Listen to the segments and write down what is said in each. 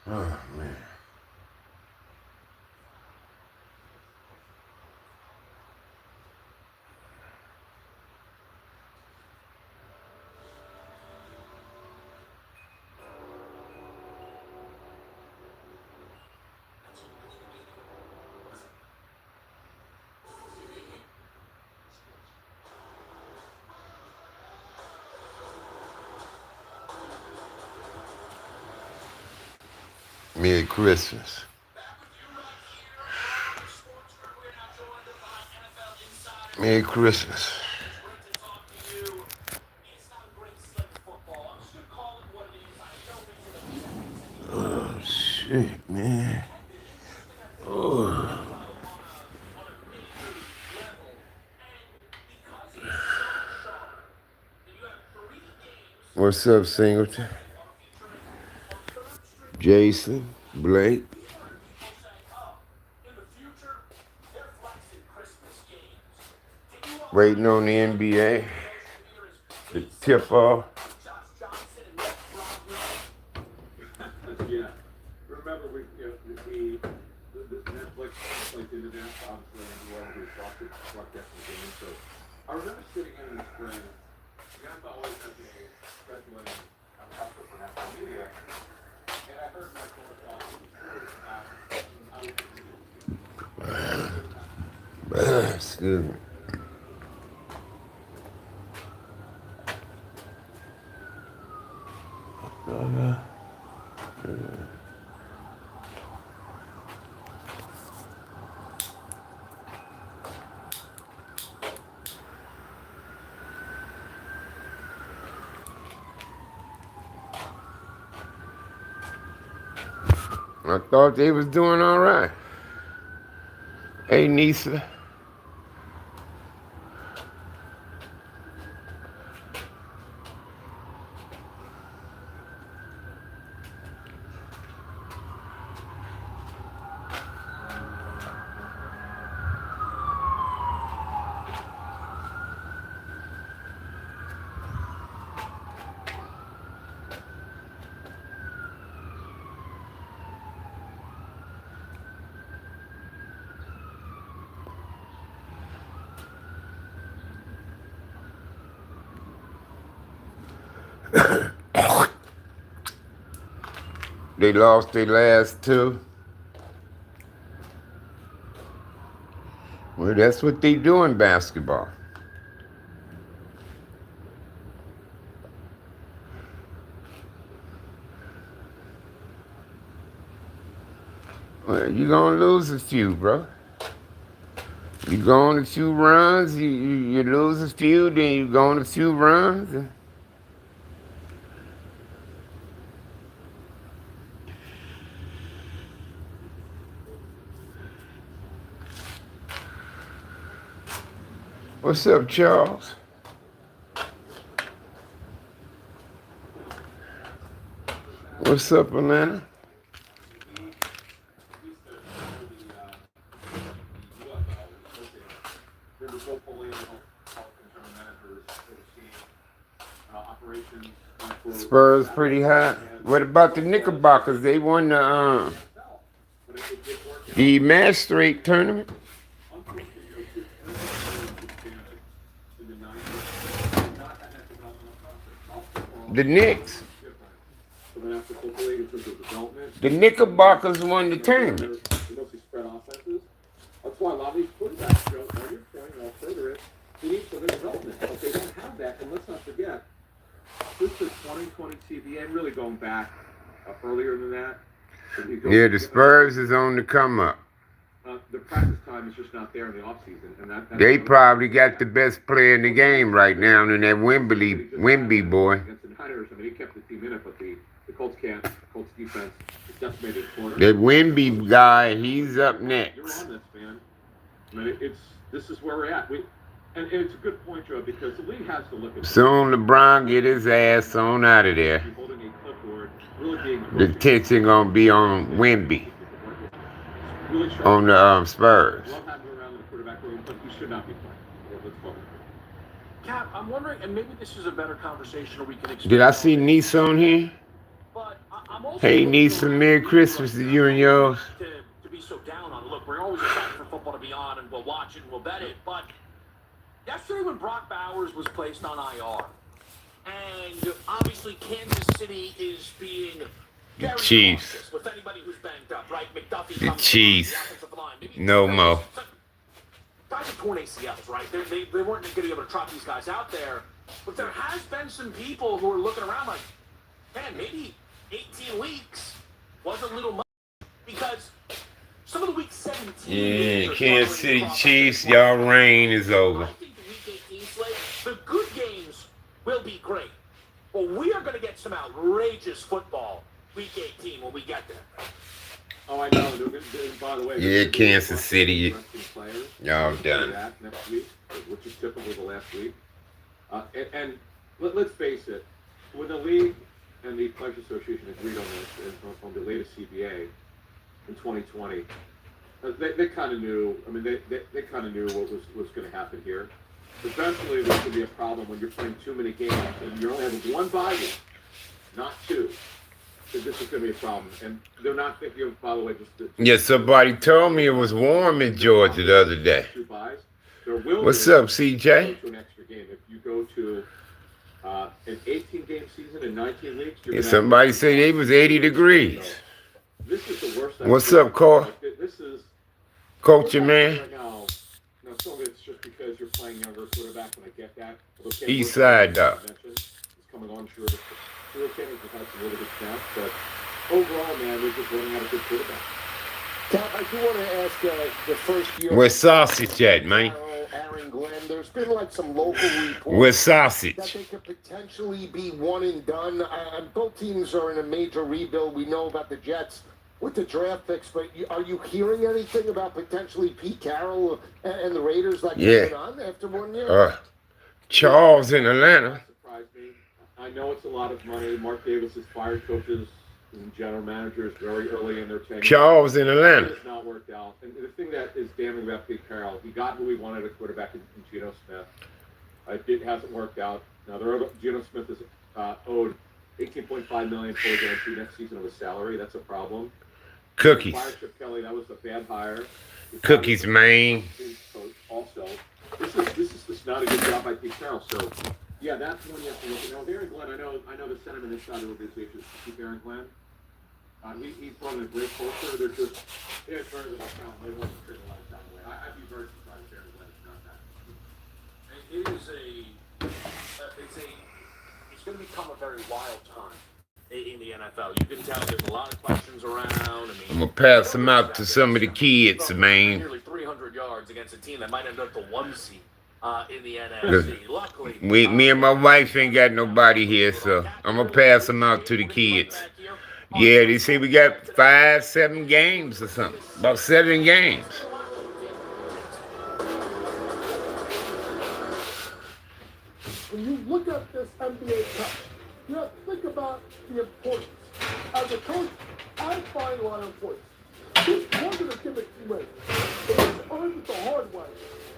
Oh, man. Merry Christmas. Merry Christmas. Oh, shit, man. Oh. What's up, Singleton? Jason, Blake. Waiting on the NBA. The tip off. Yeah. Remember, the Netflix like did that, obviously, and we broadcasting the game. So I remember sitting in the spring. The NFL always has a scheduling effort for national media, and I heard my Excuse me. I thought they was doing all right. Hey, Nisa. They lost their last two. Well, that's what they do in basketball. Well, you're going to lose a few, bro. You go on a few runs, you lose a few, then you go on a few runs. What's up, Charles? What's up, Atlanta? Spurs pretty high. What about the Knickerbockers? They won the match straight tournament. The Knicks. The Knickerbockers won the tournament. That's why a lot of these quarterbacks, Joe, now you're pointing out further it, they need further development. But they don't have that, and let's not forget, this is 2020 CBA, really going back earlier than that. Yeah, the Spurs is on the come up. The practice time is just not there in the offseason. And they probably got the best player in the game right now in that Wemby boy. He kept the team in it, but the Colts can't. The Colts defense is decimated corner. That Wemby guy, he's up next. You're on this, man. I mean, this is where we're at. And it's a good point, Joe, because the league has to look at soon LeBron get his ass on out of there. The attention gonna be on Wemby. On the Spurs. Cap, I'm wondering, and maybe this is a better conversation, or we can. Did I see Nice on here? But I'm also also Hey, look to niece, some Merry Christmas to you and yours. to be so down on. Look, we're always excited for football to be on, and we'll watch it and we'll bet it. But yesterday, when Brock Bowers was placed on IR, and obviously Kansas City is being The very Chiefs. cautious with anybody who's banged up, right? McDuffie The comes Chiefs. to the offensive line. Maybe No more. guys have torn ACLs, right? They weren't going to be able to trot these guys out there. But there has been some people who are looking around like, man, maybe 18 weeks was a little much because some of the week 17. Yeah, Kansas City Chiefs, y'all reign is over. I think the week 18 slate, the good games will be great. But we are going to get some outrageous football week 18 when we get there. Oh, I know. By the way, Yeah, Kansas City, y'all done. That next week, which is typically the last week. And let's face it, when the league and the Players Association agreed on this on the latest CBA in 2020, they kind of knew. I mean, they kind of knew what was going to happen here. Eventually, there's going to be a problem when you're playing too many games and you're only having one bye week, not two. So this is going to be a problem, and they're not thinking of, by the way, Yeah, somebody told me it was warm in Georgia the other day. Two buys. There will What's be up, CJ? Go to an extra game. If you go to an 18-game season in 19 weeks, you're Yeah, somebody said it was 80 degrees. So, this is the worst. What's up, Cole? This is Culture man. right now. No, some of it's just because you're playing younger quarterback, and I get that. East side, though. It's coming on sure. Okay, we've had some really good snaps, but overall, man, we're just running out of good quarterback. Cap, I do want to ask the first year. Where's sausage at, man? Aaron Glenn, there's been like some local reports. Where's sausage? That they could potentially be one and done. And both teams are in a major rebuild. We know about the Jets with the draft picks, but are you hearing anything about potentially Pete Carroll and the Raiders like moving on after 1 year? Charles in Atlanta. That surprised me. I know it's a lot of money. Mark Davis has fired coaches and general managers very early in their tenure. Charles in Atlanta. It's not worked out. And the thing that is damning about Pete Carroll, he got who he wanted a quarterback in Geno Smith. It hasn't worked out. Now, Geno Smith is owed $18.5 million for a guarantee next season of his salary. That's a problem. Cookies. Fired Chip Kelly. That was a bad hire. Cookies, man. Also, this is just not a good job by Pete Carroll. So, yeah, that's one you have to look at. Now, Aaron Glenn, I know the sentiment inside the organization is to keep Aaron Glenn. He's brought in a great culture. They're just, it's very little talent. They want to create a lot of talent away. I'd be very surprised if Aaron Glenn is not that. It is it's going to become a very wild time in the NFL. You can tell there's a lot of questions around. I mean, I'm going to pass them out to some of the kids, man. Nearly 300 yards against a team that might end up the 1 seed in the NFC. Luckily, Me and my wife ain't got nobody here, so I'm going to pass them out to the kids. Yeah, they say we got 5, 7 games or something. About 7 games. When you look at this NBA Cup, you have to think about the importance. As a coach, I find a lot of importance. This wasn't a gimmick win. It was earned the hard way.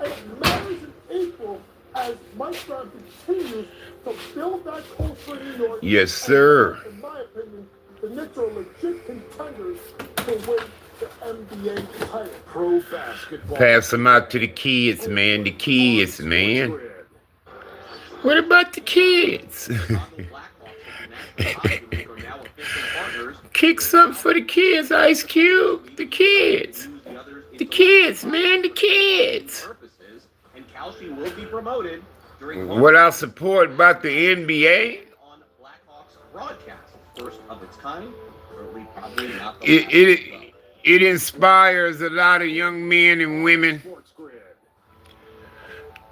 And it matters in April as Mike Brown continues to build that culture in New York. Yes, sir. And in my opinion, the Knicks are legit contenders to win the NBA title. Pro basketball. Pass them out to the kids, man. The kids, man. What about the kids? Kick something for the kids, Ice Cube. The kids. The kids, man. The kids. What I support about the NBA? It inspires a lot of young men and women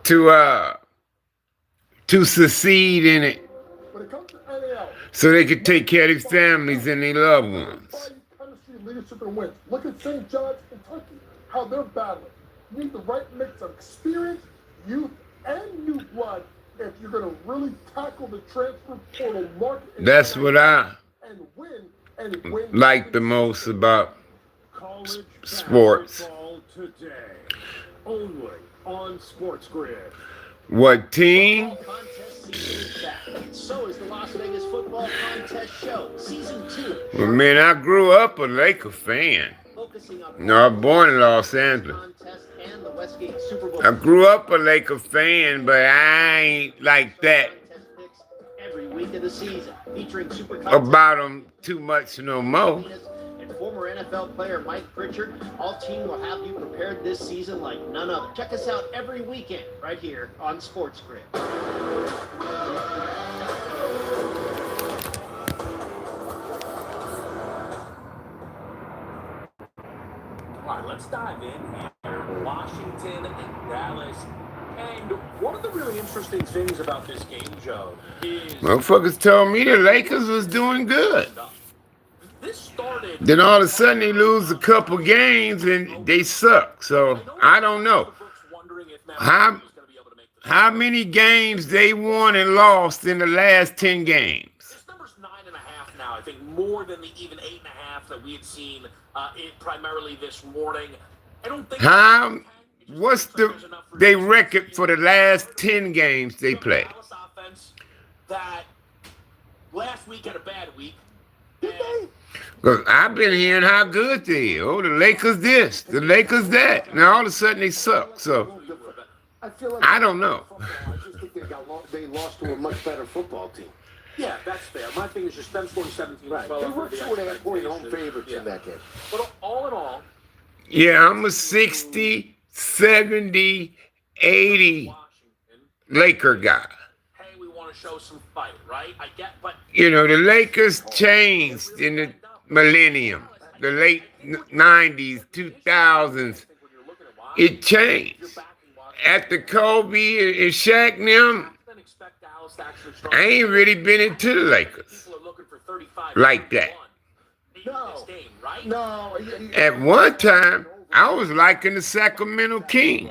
to succeed in it, so they can take care of their families and their loved ones. Leadership and wins. Look at St. John's, Kentucky, how they're battling. You need the right mix of experience, youth, and new blood if you're going to really tackle the transfer portal market. That's what I win like the most about sports. Today, only on Sports Grid. What team? So is the Las Vegas football. Basketball Contest Show, Season 2. Well, man, I grew up a Laker fan. No, I was born in Los Angeles. And the Westgate Super Bowl. I grew up a Laker fan, but I ain't like that Every week of the season, featuring Super about them too much no more. And former NFL player Mike Pritchard. All team will have you prepared this season like none other. Check us out every weekend right here on Sports Grid. All right, let's dive in here. Washington and Dallas. And one of the really interesting things about this game, Joe, is... Motherfuckers told me the Lakers was doing good. This started... Then all of a sudden they lose a couple games and they suck. So I don't know how many games they won and lost in the last 10 games. This number's 9.5 now. I think more than the even 8.5 that we had seen primarily this morning. I don't think... What's they record for the last 10 games they played? Dallas offense that last week had a bad week. Because I've been hearing how good they are. Oh, the Lakers this, the Lakers that. Now all of a sudden they suck. So I don't know. I just think they lost to a much better football team. Yeah, that's fair. My thing is just them scoring 17 Right. They were 2.5-point home favorites in that game. But all in all, yeah, I'm a 60, 70, 80 Washington, Laker guy. hey, we want to show some fight, right? I get, but You know, the Lakers changed in the millennium, the late 90s, 2000s. It changed. After Kobe and Shaq and them, I ain't really been into the Lakers like that. No. At one time, I was liking the Sacramento Kings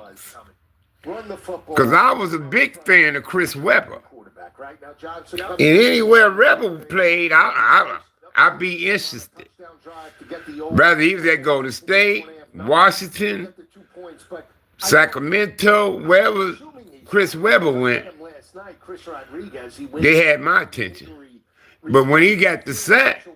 Run the football. because I was a big fan of Chris Webber. Quarterback, right? Now, Johnson, And anywhere Rebel played, I'd be interested. Rather he was at Golden State, Washington, Sacramento, wherever Chris Webber went, they had my attention. But when he got the sack,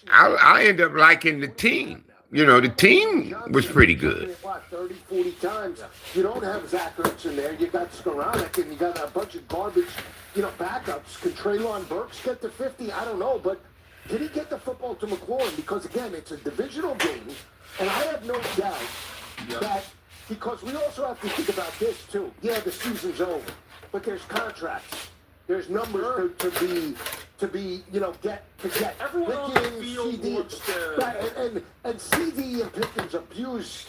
I ended up liking the team. You know, the team was pretty good. 30, 40 times. You don't have Zach Ertz in there. You got Skoranek and you got a bunch of garbage, backups. Can Treylon Burks get to 50? I don't know, but did he get the football to McLaurin? Because, again, it's a divisional game, and I have no doubt that, because we also have to think about this, too. Yeah, the season's over, but there's contracts. There's numbers to be, get. everyone on the field wants to... Right, and CD and Pickens abuse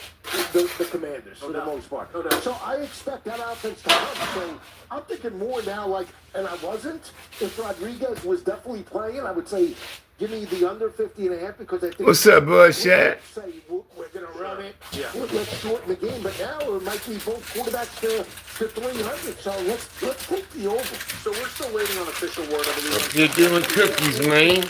the Commanders for the most part. So I expect that offense to come. So I'm thinking more now, and I wasn't. If Rodriguez was definitely playing, I would say, give me the under 50.5 because I think... What's up, Bud Shaq? Say we're going to run it. Yeah. Let's shorten the game. But now it might be both quarterbacks to 300. So let's take the over. So we're still waiting on official word, I believe. You're doing cookies, man. I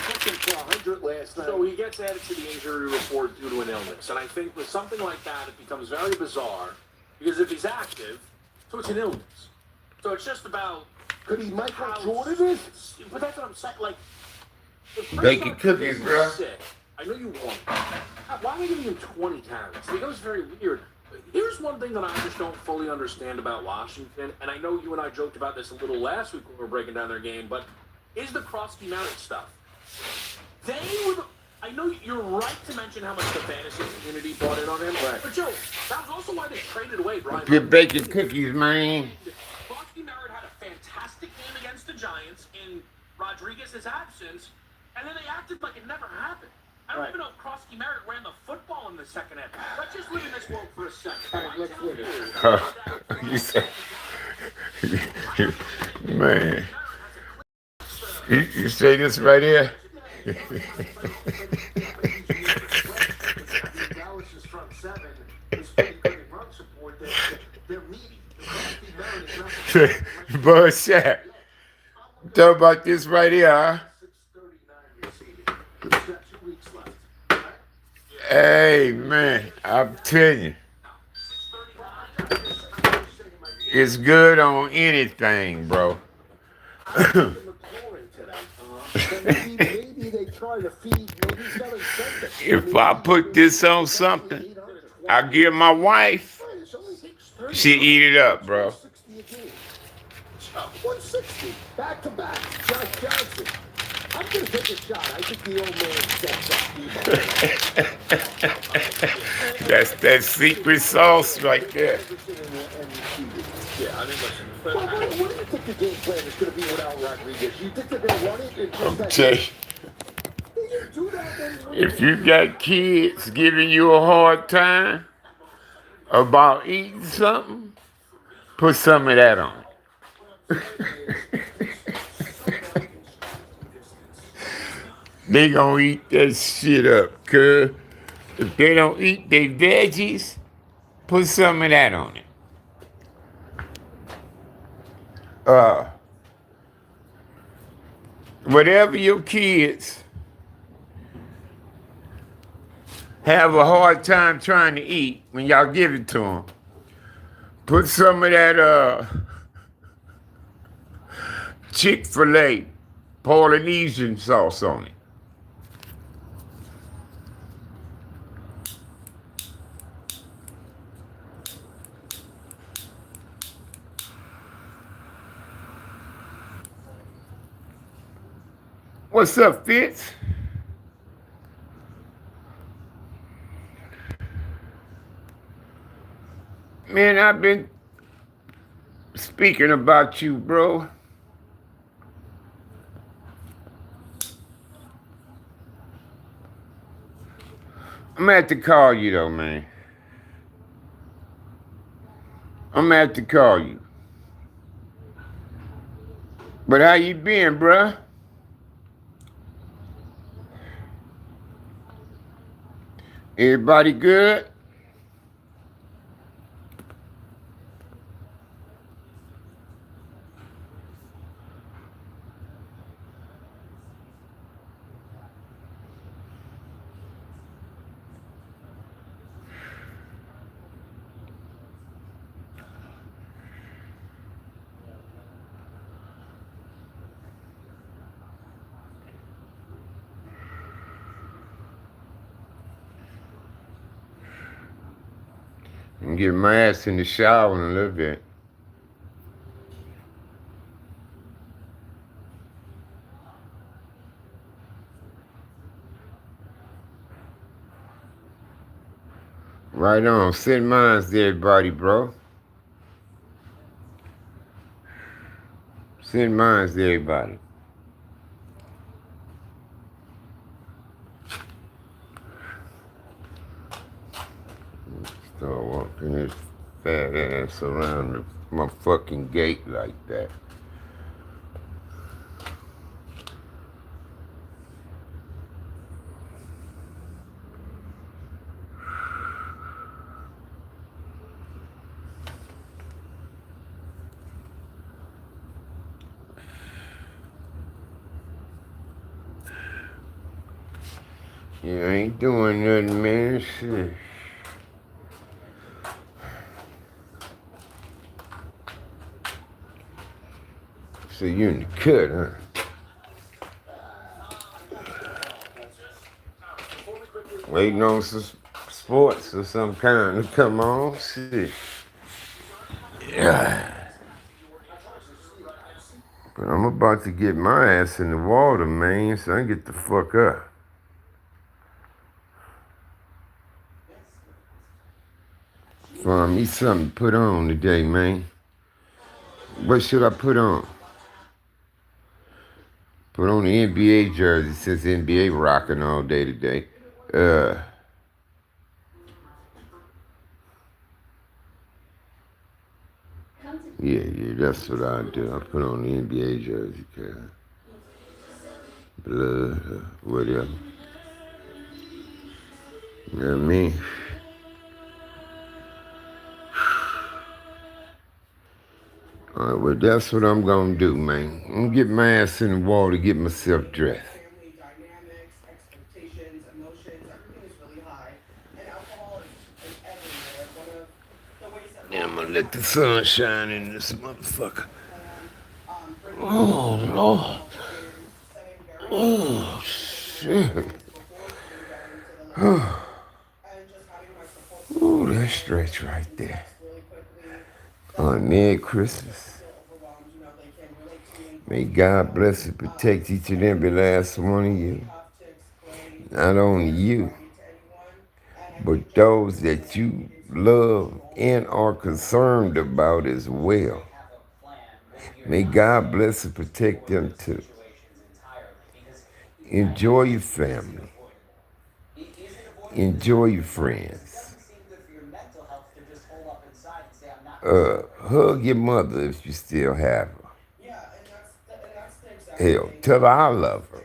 took him for 100 last night. So he gets added to the injury report due to an illness. And I think with something like that, it becomes very bizarre. Because if he's active, so it's an illness. So it's just about... Could he Michael Jordan it? But that's what I'm saying. Like, Baking cookies, bro. Sick, I know you want it. Why am I giving him 20 carries? It becomes very weird. Here's one thing that I just don't fully understand about Washington, and I know you and I joked about this a little last week when we were breaking down their game, but is the Krosky-Merritt stuff. I know you're right to mention how much the fantasy community bought in on him, right. But Joe, that was also why they traded away Brian. You're baking cookies, man. Krosky-Merritt had a fantastic game against the Giants in Rodriguez's absence, and then they acted like it never happened. I don't even know if Krosky-Merritt ran the football in the second half. Let's just live in this world for a second. You say, man. You say this right here? Dallas is front seven. Is pretty good in run support. They're meaty. Bud Shaq. Talk about this right here, huh? 639 receiving. He's got 2 weeks left. Hey, man, I'm telling you. It's good on anything, bro. maybe they try to feed, maybe he's got incentive. If I put this on something, I give my wife, she eat it up, bro. 160, back to back, Josh Johnson. I'm going to take a shot. I think the old man steps up. That's that secret sauce right there. Yeah, I mean, listen. Well, what do you think the game plan is going to be without Rodriguez? You think they're going to run it? I'm telling you, if you got kids giving you a hard time about eating something, put some of that on. They gonna eat that shit up, cuz. If they don't eat their veggies, put some of that on it. Whatever your kids have a hard time trying to eat when y'all give it to them, put some of that Chick-fil-A Polynesian sauce on it. What's up, Fitz? Man, I've been speaking about you, bro. I'm gonna have to call you, though, man. I'm gonna have to call you. But how you been, bruh? Everybody good? I'm getting my ass in the shower in a little bit. Right on. Send mines to everybody, bro. Send mines to everybody. Start walking this fat ass around my fucking gate like that. Yeah, I ain't doing nothing, man. Shit. So you in the cut, huh? Waiting on some sports of some kind to come on. Shit. Yeah. But I'm about to get my ass in the water, man, so I can get the fuck up. Find me something to put on today, man. What should I put on? Put on the NBA jersey since the NBA rocking all day today. Yeah, that's what I do. I put on the NBA jersey, cuz. Blood, whatever. You know what I mean? All right, well, that's what I'm gonna do, man. I'm gonna get my ass in the water to get myself dressed. Family dynamics, expectations, emotions, everything is really high. And alcohol is everywhere. One of the ways that Yeah, I'm gonna let the sun shine in this motherfucker. Oh, Lord. Oh, shit. Ooh, that stretch right there. On Merry Christmas. May God bless and protect each and every last one of you. Not only you, but those that you love and are concerned about as well. May God bless and protect them too. Enjoy your family. Enjoy your friends. Hug your mother if you still have her. Hell, tell her I love her.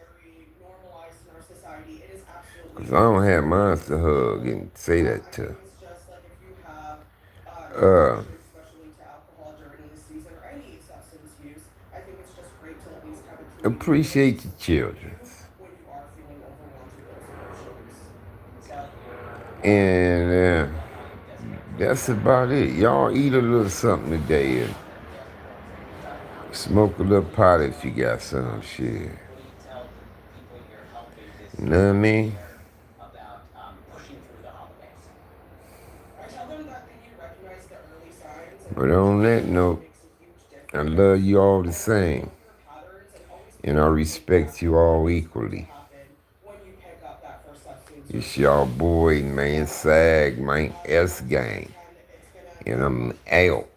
Because I don't have mine to hug and say that to her. Appreciate your children. And that's about it. Y'all eat a little something today and smoke a little pot if you got some shit. You know what I mean? But on that note, I love you all the same. And I respect you all equally. It's y'all boy, man, Sag, man, S Gang. And I'm out.